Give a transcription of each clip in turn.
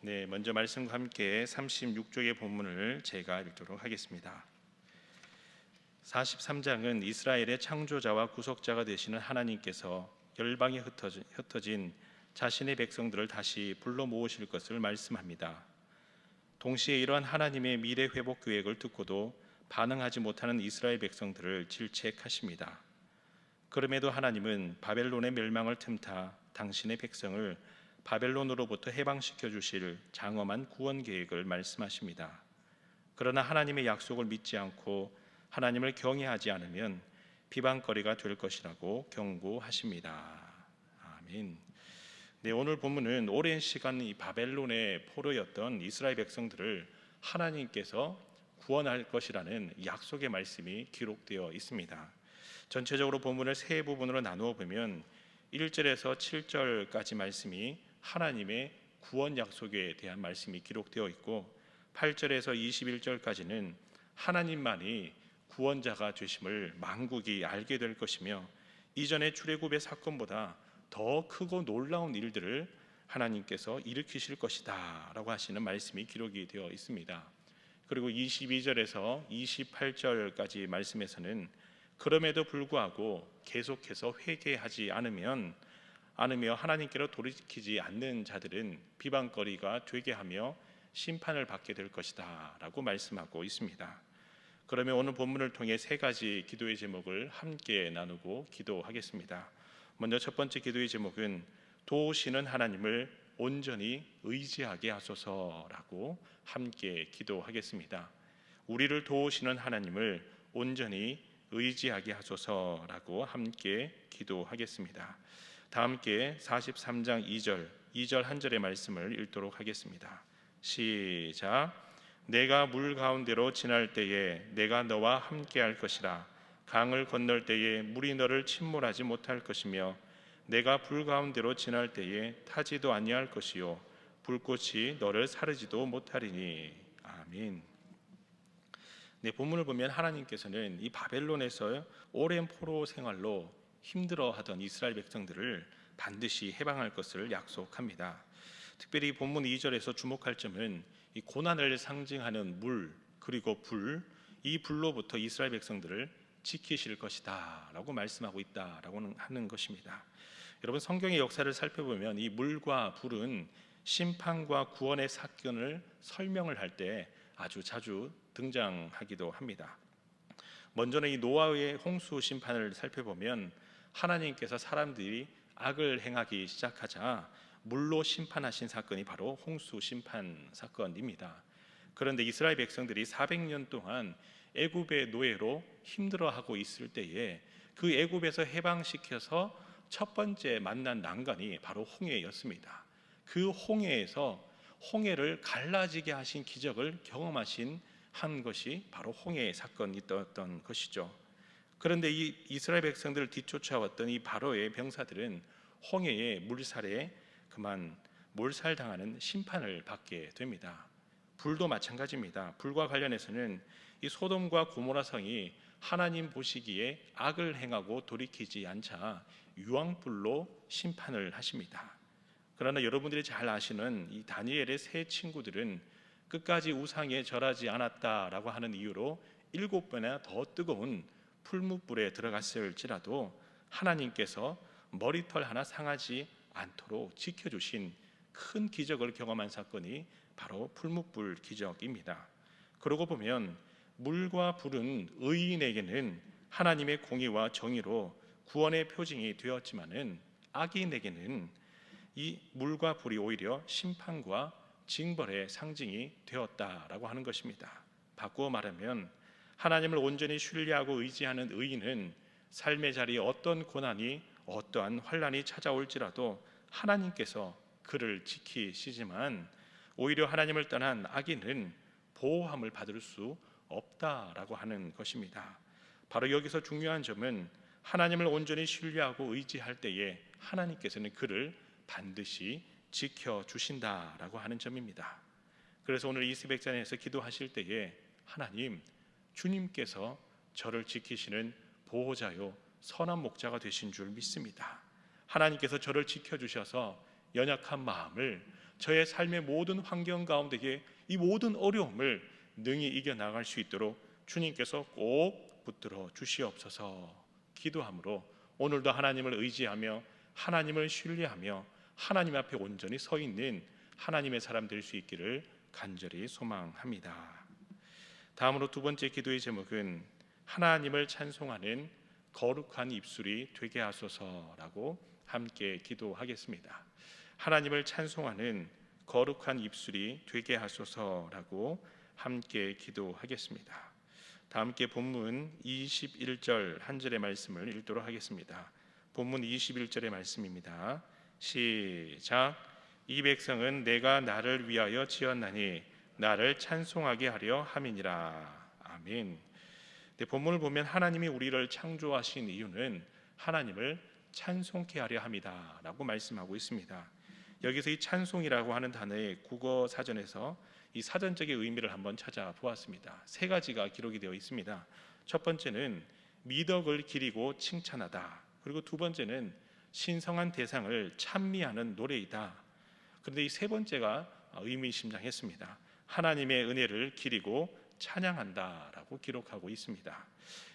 네, 먼저 말씀과 함께 36쪽의 본문을 제가 읽도록 하겠습니다. 43장은 이스라엘의 창조자와 구속자가 되시는 하나님께서 열방에 흩어진 자신의 백성들을 다시 불러 모으실 것을 말씀합니다. 동시에 이러한 하나님의 미래 회복 계획을 듣고도 반응하지 못하는 이스라엘 백성들을 질책하십니다. 그럼에도 하나님은 바벨론의 멸망을 틈타 당신의 백성을 바벨론으로부터 해방시켜 주실 장엄한 구원 계획을 말씀하십니다. 그러나 하나님의 약속을 믿지 않고 하나님을 경외하지 않으면 비방거리가 될 것이라고 경고하십니다. 아멘. 네, 오늘 본문은 오랜 시간 이 바벨론의 포로였던 이스라엘 백성들을 하나님께서 구원할 것이라는 약속의 말씀이 기록되어 있습니다. 전체적으로 본문을 세 부분으로 나누어 보면 1절에서 7절까지 말씀이 하나님의 구원 약속에 대한 말씀이 기록되어 있고 8절에서 21절까지는 하나님만이 구원자가 되심을 만국이 알게 될 것이며 이전의 출애굽의 사건보다 더 크고 놀라운 일들을 하나님께서 일으키실 것이다 라고 하시는 말씀이 기록이 되어 있습니다. 그리고 22절에서 28절까지 말씀에서는 그럼에도 불구하고 계속해서 회개하지 않으며 하나님께로 돌이키지 않는 자들은 비방거리가 되게 하며 심판을 받게 될 것이다 라고 말씀하고 있습니다. 그러면 오늘 본문을 통해 세 가지 기도의 제목을 함께 나누고 기도하겠습니다. 먼저 첫 번째 기도의 제목은 도우시는 하나님을 온전히 의지하게 하소서라고 함께 기도하겠습니다. 우리를 도우시는 하나님을 온전히 의지하게 하소서라고 함께 기도하겠습니다. 다 함께 43장 2절 한 절의 말씀을 읽도록 하겠습니다. 시작. 내가 물 가운데로 지날 때에 내가 너와 함께 할 것이라. 강을 건널 때에 물이 너를 침몰하지 못할 것이며 내가 불 가운데로 지날 때에 타지도 아니할 것이요 불꽃이 너를 사르지도 못하리니. 아멘. 네, 본문을 보면 하나님께서는 이 바벨론에서 오랜 포로 생활로 힘들어하던 이스라엘 백성들을 반드시 해방할 것을 약속합니다. 특별히 본문 2절에서 주목할 점은 이 고난을 상징하는 물 그리고 불, 이 불로부터 이스라엘 백성들을 지키실 것이다 라고 말씀하고 있다라고 하는 것입니다. 여러분, 성경의 역사를 살펴보면 이 물과 불은 심판과 구원의 사건을 설명을 할 때 아주 자주 등장하기도 합니다. 먼저는 이 노아의 홍수 심판을 살펴보면 하나님께서 사람들이 악을 행하기 시작하자 물로 심판하신 사건이 바로 홍수 심판 사건입니다. 그런데 이스라엘 백성들이 400년 동안 애굽의 노예로 힘들어하고 있을 때에 그 애굽에서 해방시켜서 첫 번째 만난 난관이 바로 홍해였습니다. 그 홍해에서 홍해를 갈라지게 하신 기적을 경험하신 한 것이 바로 홍해의 사건이었던 것이죠. 그런데 이 이스라엘 백성들을 뒤쫓아왔던 이 바로의 병사들은 홍해의 물살에 그만 몰살당하는 심판을 받게 됩니다. 불도 마찬가지입니다. 불과 관련해서는 이 소돔과 고모라 성이 하나님 보시기에 악을 행하고 돌이키지 않자 유황불로 심판을 하십니다. 그러나 여러분들이 잘 아시는 이 다니엘의 세 친구들은 끝까지 우상에 절하지 않았다라고 하는 이유로 7배나 더 뜨거운 풀무불에 들어갔을지라도 하나님께서 머리털 하나 상하지 않도록 지켜주신 큰 기적을 경험한 사건이 바로 풀무불 기적입니다. 그러고 보면 물과 불은 의인에게는 하나님의 공의와 정의로 구원의 표징이 되었지만은 악인에게는 이 물과 불이 오히려 심판과 징벌의 상징이 되었다라고 하는 것입니다. 바꾸어 말하면 하나님을 온전히 신뢰하고 의지하는 의인은 삶의 자리에 어떤 고난이 어떠한 환난이 찾아올지라도 하나님께서 그를 지키시지만 오히려 하나님을 떠난 악인은 보호함을 받을 수 없다라고 하는 것입니다. 바로 여기서 중요한 점은 하나님을 온전히 신뢰하고 의지할 때에 하나님께서는 그를 반드시 지켜주신다라고 하는 점입니다. 그래서 오늘 이 새벽전에서 기도하실 때에 하나님, 주님께서 저를 지키시는 보호자요 선한 목자가 되신 줄 믿습니다. 하나님께서 저를 지켜주셔서 연약한 마음을 저의 삶의 모든 환경 가운데에 이 모든 어려움을 능히 이겨나갈 수 있도록 주님께서 꼭 붙들어 주시옵소서 기도함으로 오늘도 하나님을 의지하며 하나님을 신뢰하며 하나님 앞에 온전히 서 있는 하나님의 사람 될 수 있기를 간절히 소망합니다. 다음으로 두 번째 기도의 제목은 하나님을 찬송하는 거룩한 입술이 되게 하소서라고 함께 기도하겠습니다. 하나님을 찬송하는 거룩한 입술이 되게 하소서라고 함께 기도하겠습니다. 다 함께 본문 21절 한 절의 말씀을 읽도록 하겠습니다. 본문 21절의 말씀입니다. 시작. 이 백성은 내가 나를 위하여 지었나니 나를 찬송하게 하려 함이니라. 아멘. 본문을 보면 하나님이 우리를 창조하신 이유는 하나님을 찬송케 하려 함이다 라고 말씀하고 있습니다. 여기서 이 찬송이라고 하는 단어의 국어 사전에서 이 사전적인 의미를 한번 찾아보았습니다. 세 가지가 기록이 되어 있습니다. 첫 번째는 미덕을 기리고 칭찬하다. 그리고 두 번째는 신성한 대상을 찬미하는 노래이다. 그런데 이 세 번째가 의미심장했습니다. 하나님의 은혜를 기리고 찬양한다라고 기록하고 있습니다.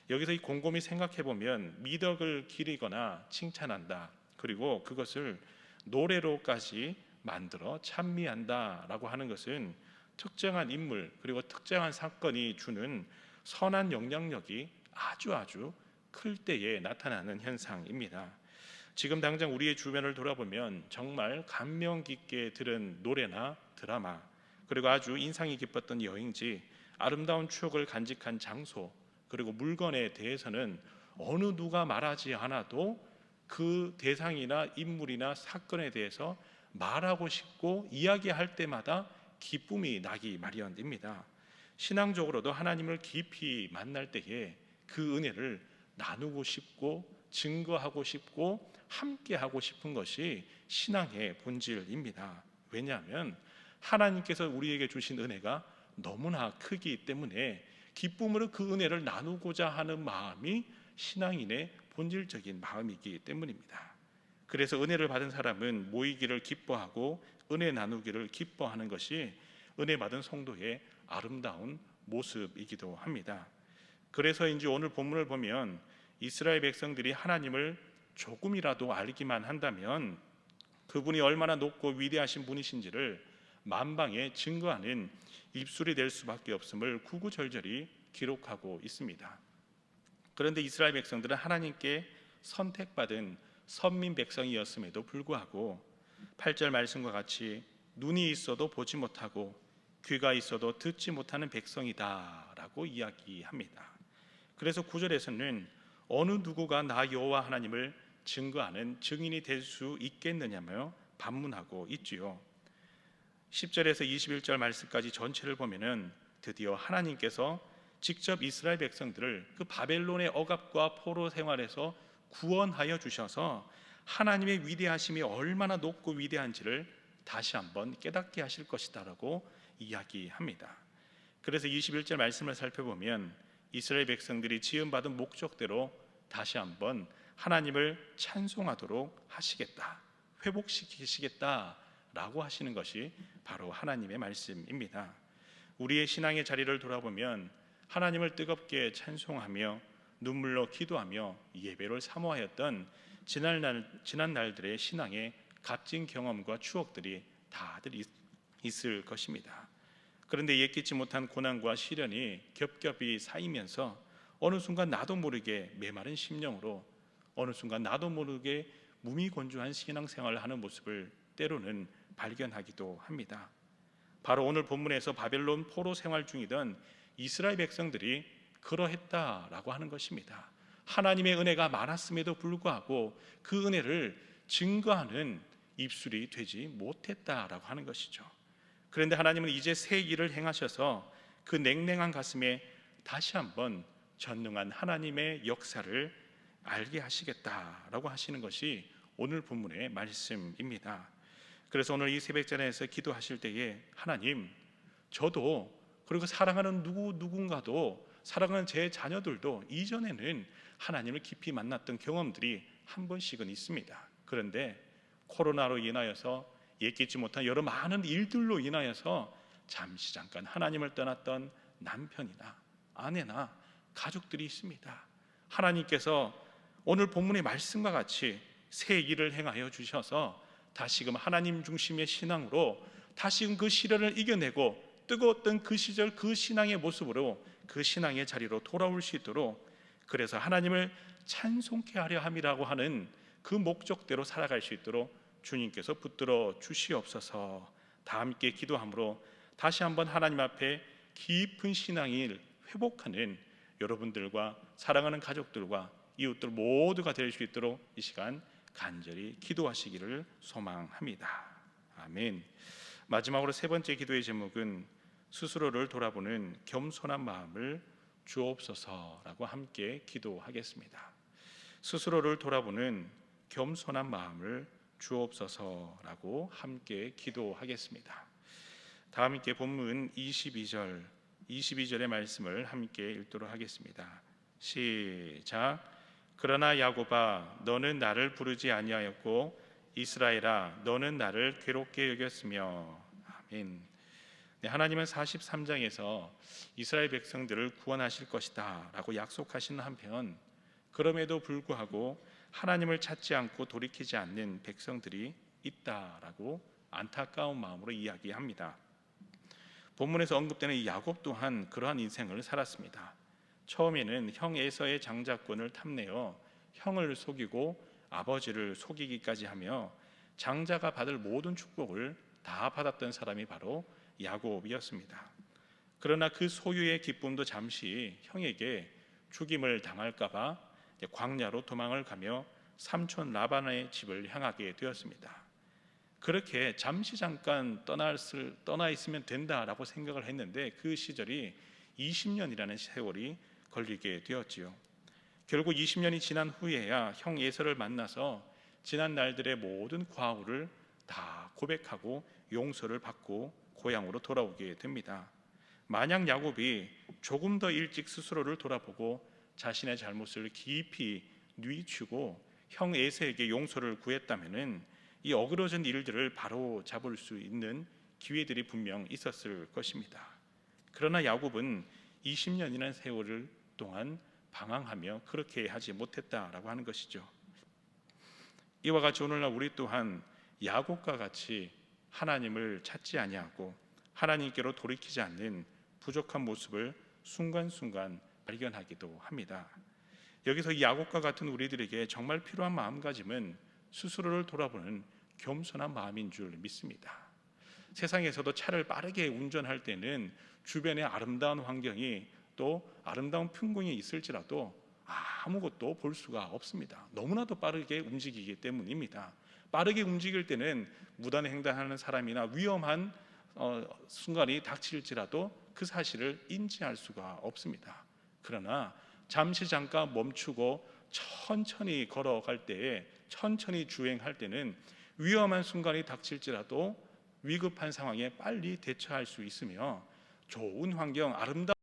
여기서 이 곰곰이 생각해 보면 미덕을 기리거나 칭찬한다, 그리고 그것을 노래로까지 만들어 찬미한다라고 하는 것은 특정한 인물 그리고 특정한 사건이 주는 선한 영향력이 아주 클 때에 나타나는 현상입니다. 지금 당장 우리의 주변을 돌아보면 정말 감명 깊게 들은 노래나 드라마, 그리고 아주 인상이 깊었던 여행지, 아름다운 추억을 간직한 장소, 그리고 물건에 대해서는 어느 누가 말하지 않아도 그 대상이나 인물이나 사건에 대해서 말하고 싶고 이야기할 때마다 기쁨이 나기 마련입니다. 신앙적으로도 하나님을 깊이 만날 때에 그 은혜를 나누고 싶고 증거하고 싶고 함께하고 싶은 것이 신앙의 본질입니다. 왜냐하면 하나님께서 우리에게 주신 은혜가 너무나 크기 때문에 기쁨으로 그 은혜를 나누고자 하는 마음이 신앙인의 본질적인 마음이기 때문입니다. 그래서 은혜를 받은 사람은 모이기를 기뻐하고 은혜 나누기를 기뻐하는 것이 은혜 받은 성도의 아름다운 모습이기도 합니다. 그래서인지 오늘 본문을 보면 이스라엘 백성들이 하나님을 조금이라도 알기만 한다면 그분이 얼마나 높고 위대하신 분이신지를 만방에 증거하는 입술이 될 수밖에 없음을 구구절절히 기록하고 있습니다. 그런데 이스라엘 백성들은 하나님께 선택받은 선민 백성이었음에도 불구하고 8절 말씀과 같이 눈이 있어도 보지 못하고 귀가 있어도 듣지 못하는 백성이다 라고 이야기합니다. 그래서 9절에서는 어느 누구가 나 여호와 하나님을 증거하는 증인이 될 수 있겠느냐며 반문하고 있지요. 10절에서 21절 말씀까지 전체를 보면은 드디어 하나님께서 직접 이스라엘 백성들을 그 바벨론의 억압과 포로 생활에서 구원하여 주셔서 하나님의 위대하심이 얼마나 높고 위대한지를 다시 한번 깨닫게 하실 것이다라고 이야기합니다. 그래서 21절 말씀을 살펴보면 이스라엘 백성들이 지음받은 목적대로 다시 한번 하나님을 찬송하도록 하시겠다, 회복시키시겠다라고 하시는 것이 바로 하나님의 말씀입니다. 우리의 신앙의 자리를 돌아보면 하나님을 뜨겁게 찬송하며 눈물로 기도하며 예배를 사모하였던 지난 날들의 신앙의 값진 경험과 추억들이 다들 있을 것입니다. 그런데 예기치 못한 고난과 시련이 겹겹이 쌓이면서 어느 순간 나도 모르게 메마른 심령으로, 어느 순간 나도 모르게 무미건조한 신앙생활을 하는 모습을 때로는 발견하기도 합니다. 바로 오늘 본문에서 바벨론 포로 생활 중이던 이스라엘 백성들이 그러했다라고 하는 것입니다. 하나님의 은혜가 많았음에도 불구하고 그 은혜를 증거하는 입술이 되지 못했다라고 하는 것이죠. 그런데 하나님은 이제 새 일을 행하셔서 그 냉랭한 가슴에 다시 한번 전능한 하나님의 역사를 알게 하시겠다라고 하시는 것이 오늘 본문의 말씀입니다. 그래서 오늘 이 새벽전에서 기도하실 때에 하나님, 저도 그리고 사랑하는 누군가도, 사랑하는 제 자녀들도 이전에는 하나님을 깊이 만났던 경험들이 한 번씩은 있습니다. 그런데 코로나로 인하여서 예기치 못한 여러 많은 일들로 인하여서 잠시 잠깐 하나님을 떠났던 남편이나 아내나 가족들이 있습니다. 하나님께서 오늘 본문의 말씀과 같이 새 일을 행하여 주셔서 다시금 하나님 중심의 신앙으로 다시금 그 시련을 이겨내고 뜨거웠던 그 시절 그 신앙의 모습으로 그 신앙의 자리로 돌아올 수 있도록, 그래서 하나님을 찬송케 하려 함이라고 하는 그 목적대로 살아갈 수 있도록 주님께서 붙들어 주시옵소서. 다 함께 기도함으로 다시 한번 하나님 앞에 깊은 신앙을 회복하는 여러분들과 사랑하는 가족들과 이웃들 모두가 될 수 있도록 이 시간 간절히 기도하시기를 소망합니다. 아멘. 마지막으로 세 번째 기도의 제목은 스스로를 돌아보는 겸손한 마음을 주옵소서라고 함께 기도하겠습니다. 스스로를 돌아보는 겸손한 마음을 주옵소서라고 함께 기도하겠습니다. 다 함께 본문 22절의 말씀을 함께 읽도록 하겠습니다. 시작. 그러나 야곱아 너는 나를 부르지 아니하였고 이스라엘아 너는 나를 괴롭게 여겼으며. 아멘. 네, 하나님은 43장에서 이스라엘 백성들을 구원하실 것이다 라고 약속하시는 한편, 그럼에도 불구하고 하나님을 찾지 않고 돌이키지 않는 백성들이 있다라고 안타까운 마음으로 이야기합니다. 본문에서 언급되는 이 야곱 또한 그러한 인생을 살았습니다. 처음에는 형 에서의 장자권을 탐내어 형을 속이고 아버지를 속이기까지 하며 장자가 받을 모든 축복을 다 받았던 사람이 바로 야곱이었습니다. 그러나 그 소유의 기쁨도 잠시 형에게 죽임을 당할까 봐 광야로 도망을 가며 삼촌 라반의 집을 향하게 되었습니다. 그렇게 잠시 잠깐 떠나 있으면 된다라고 생각을 했는데 그 시절이 20년이라는 세월이 걸리게 되었지요. 결국 20년이 지난 후에야 형 에서를 만나서 지난 날들의 모든 과오를 다 고백하고 용서를 받고 고향으로 돌아오게 됩니다. 만약 야곱이 조금 더 일찍 스스로를 돌아보고 자신의 잘못을 깊이 뉘우치고 형 에서에게 용서를 구했다면은 이 어그러진 일들을 바로 잡을 수 있는 기회들이 분명 있었을 것입니다. 그러나 야곱은 20년이라는 세월을 동안 방황하며 그렇게 하지 못했다라고 하는 것이죠. 이와 같이 오늘날 우리 또한 야곱과 같이 하나님을 찾지 아니하고 하나님께로 돌이키지 않는 부족한 모습을 순간순간 발견하기도 합니다. 여기서 이 야곱과 같은 우리들에게 정말 필요한 마음가짐은 스스로를 돌아보는 겸손한 마음인 줄 믿습니다. 세상에서도 차를 빠르게 운전할 때는 주변의 아름다운 환경이 또 아름다운 풍경이 있을지라도 아무것도 볼 수가 없습니다. 너무나도 빠르게 움직이기 때문입니다. 빠르게 움직일 때는 무단의 횡단하는 사람이나 위험한 순간이 닥칠지라도 그 사실을 인지할 수가 없습니다. 그러나 잠시 잠깐 멈추고 천천히 걸어갈 때에, 천천히 주행할 때는 위험한 순간이 닥칠지라도 위급한 상황에 빨리 대처할 수 있으며 좋은 환경, 아름다운